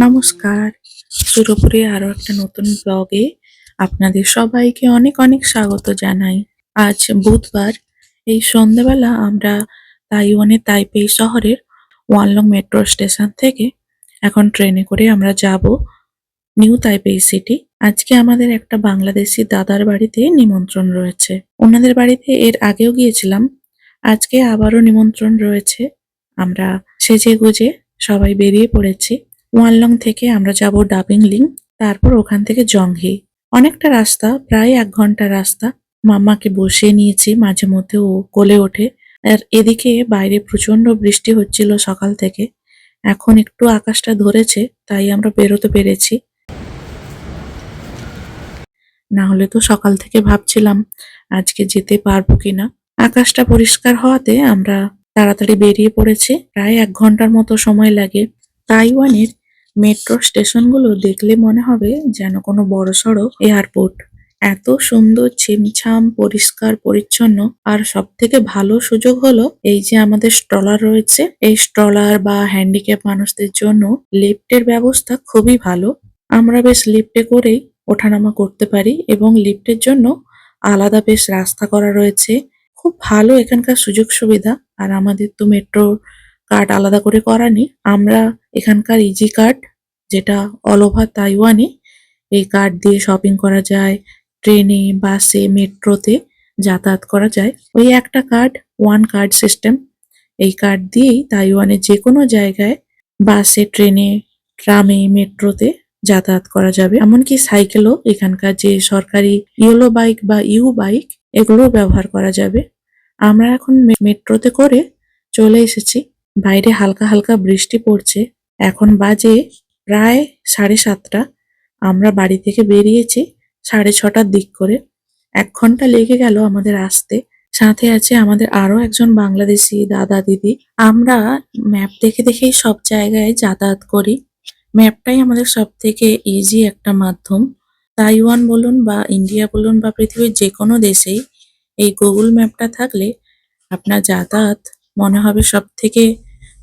নমস্কার। পুরোপুরি আরো একটা নতুন ব্লগে আপনাদের সবাইকে অনেক অনেক স্বাগত জানাই। আজ বুধবার। এই সন্ধ্যাবেলা আমরা তাইওয়ানের তাইপেই শহরের ওয়ানলং মেট্রো স্টেশন থেকে এখন ট্রেনে করে আমরা যাব নিউ তাইপেই সিটি। আজকে আমাদের একটা বাংলাদেশি দাদার বাড়িতে নিমন্ত্রণ রয়েছে। ওনাদের বাড়িতে এর আগেও গিয়েছিলাম, আজকে আবারও নিমন্ত্রণ রয়েছে। আমরা সেজে গুজে সবাই বেরিয়ে পড়েছি। ওয়ানলং থেকে আমরা যাব ডাবিংলিং, তারপর ওখান থেকে জংহি। অনেকটা রাস্তা, প্রায় 1 ঘন্টা রাস্তা। মাম্মাকে বসিয়ে নিয়েছি, মাঝে মধ্যে ও কোলে ওঠে। আর এদিকে বাইরে প্রচন্ড বৃষ্টি হচ্ছিল সকাল থেকে। এখন একটু আকাশটা ধরেছে, তাই আমরা বেরোতে পেরেছি। না হলে তো সকাল থেকে ভাবছিলাম আজকে যেতে পারবো কিনা। আকাশটা পরিষ্কার হওয়াতে আমরা তাড়াতাড়ি বেরিয়ে পড়েছি। প্রায় 1 ঘন্টার মতো সময় লাগে। তাইওয়ানের মেট্রো স্টেশনগুলো দেখলে মনে হবে যেন কোনো বড়সড় এয়ারপোর্ট। এত সুন্দর, ছিমছাম, পরিষ্কার পরিচ্ছন্ন। আর সব থেকে ভালো সুযোগ হলো এই যে আমাদের স্ট্রলার রয়েছে, এই স্ট্রলার বা হ্যান্ডিক্যাপ মানুষদের জন্য লিফটের ব্যবস্থা খুবই ভালো। আমরা বেশ লিফটে করেই ওঠানামা করতে পারি এবং লিফটের জন্য আলাদা বেশ রাস্তা করা রয়েছে। খুব ভালো এখানকার সুযোগ সুবিধা। আর আমাদের তো মেট্রো কার্ড আলাদা করে করা নেই। আমরা এখানকার ইজি কার্ড, যেটা অল ওভার তাইওয়ানে, এই কার্ড দিয়ে শপিং করা যায়, ট্রেনে, বাসে, মেট্রোতে যাতায়াত করা যায়। ওই একটা কার্ড, ওয়ান কার্ড সিস্টেম। এই কার্ড দিয়েই তাইওয়ানের যে কোনো জায়গায় বাসে, ট্রেনে, ট্রামে, মেট্রোতে যাতায়াত করা যাবে। এমনকি সাইকেলও এখানকার যে সরকারি ইয়েলো বাইক বা ইউ বাইক, এগুলোও ব্যবহার করা যাবে। আমরা এখন মেট্রোতে করে চলে এসেছি। বাইরে হালকা হালকা বৃষ্টি পড়ছে। এখন বাজে প্রায় 7:30। আমরা বাড়ি থেকে বেরিয়েছি 6:30টার দিক করে। 1 ঘন্টা লেগে গেল আমাদের আসতে। সাথে আছে আমাদের আরো একজন বাংলাদেশি দাদা দিদি। আমরা ম্যাপ দেখে দেখেই সব জায়গায় যাতায়াত করি। ম্যাপটাই আমাদের সব থেকে ইজি একটা মাধ্যম। তাইওয়ান বলুন বা ইন্ডিয়া বলুন বা পৃথিবীর যে কোনো দেশেই এই গুগল ম্যাপটা থাকলে আপনার যাতায়াত মনে হবে সব থেকে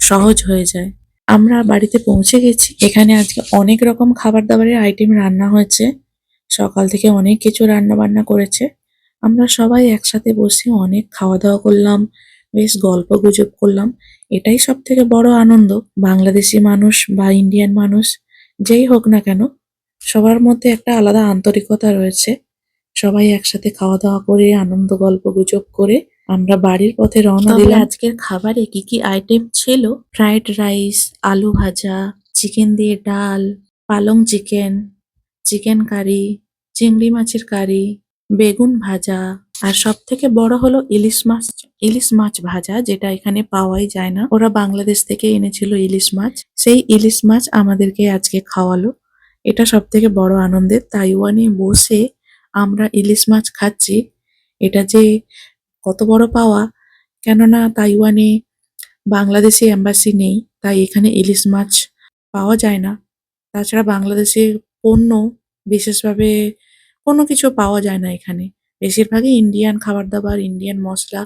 সহজ হয়ে যায়। আমরা বাড়িতে পৌঁছে গেছি। এখানে আজকে অনেক রকম খাবার দাবারের আইটেম রান্না হয়েছে। সকাল থেকে অনেক কিছু রান্না বান্না করেছে। আমরা সবাই একসাথে বসে অনেক খাওয়া দাওয়া করলাম, বেশ গল্প গুজব করলাম। এটাই সব থেকে বড় আনন্দ। বাংলাদেশি মানুষ বা ইন্ডিয়ান মানুষ যেই হোক না কেন, সবার মধ্যে একটা আলাদা আন্তরিকতা রয়েছে। সবাই একসাথে খাওয়া দাওয়া করে, আনন্দ গল্প গুজব করে আমরা বাড়ির পথে রওনা দিলাম। আজকের খাবারে কি কি আইটেম ছিল? ফ্রাইড রাইস, আলু ভাজা, চিকেন দিয়ে ডাল, পালং চিকেন, চিকেন কারি, চিংড়ি মাছের কারি, বেগুন ভাজা, আর সব থেকে বড় হলো ইলিশ মাছ ভাজা, যেটা এখানে পাওয়াই যায় না। ওরা বাংলাদেশ থেকে এনেছিল ইলিশ মাছ। সেই ইলিশ মাছ আমাদেরকে আজকে খাওয়ালো। এটা সব থেকে বড় আনন্দের। তাইওয়ানে বসে আমরা ইলিশ মাছ খাচ্ছি, এটা যে কত বড় পাওয়া। কেননা তাইওয়ানে বাংলাদেশি এম্বাসি নেই, তাই এখানে ইলিশ মাছ পাওয়া যায় না। তাছাড়া বাংলাদেশের পণ্য বিশেষভাবে কোনো কিছু পাওয়া যায় না এখানে। বেশিরভাগই ইন্ডিয়ান খাবার দাবার, ইন্ডিয়ান মশলা,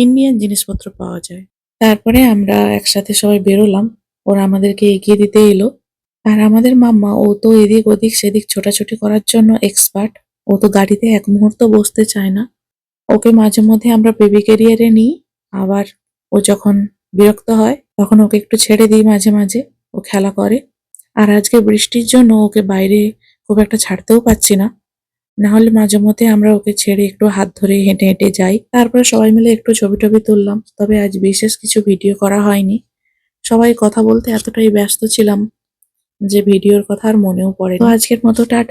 ইন্ডিয়ান জিনিসপত্র পাওয়া যায়। তারপরে আমরা একসাথে সবাই বেরোলাম। ওরা আমাদেরকে এগিয়ে দিতে এলো। আর আমাদের মাম্মা, ও তো এদিক ওদিক সেদিক ছোটাছুটি করার জন্য এক্সপার্ট। ও তো গাড়িতে এক মুহূর্ত বসতে চায় না। ওকে মাঝে মধ্যে আমরা বেবি ক্যারিয়ারে নিই। আবার ও যখন বিরক্ত হয় তখন ওকে একটু ছেড়ে দিই মাঝে মাঝে, ও খেলা করে। আর আজকে বৃষ্টির জন্য ওকে বাইরে খুব একটা ছাড়তেও পাচ্ছি না। না হলে মাঝে মধ্যে আমরা ওকে ছেড়ে একটু হাত ধরে হেঁটে হেঁটে যাই। তারপরে সবাই মিলে একটু ছবি টবি তুললাম। তবে আজ বিশেষ কিছু ভিডিও করা হয়নি। সবাই কথা বলতে এতটাই ব্যস্ত ছিলাম যে ভিডিওর কথা আর মনেও পড়ে। তো আজকের মতো টাটা।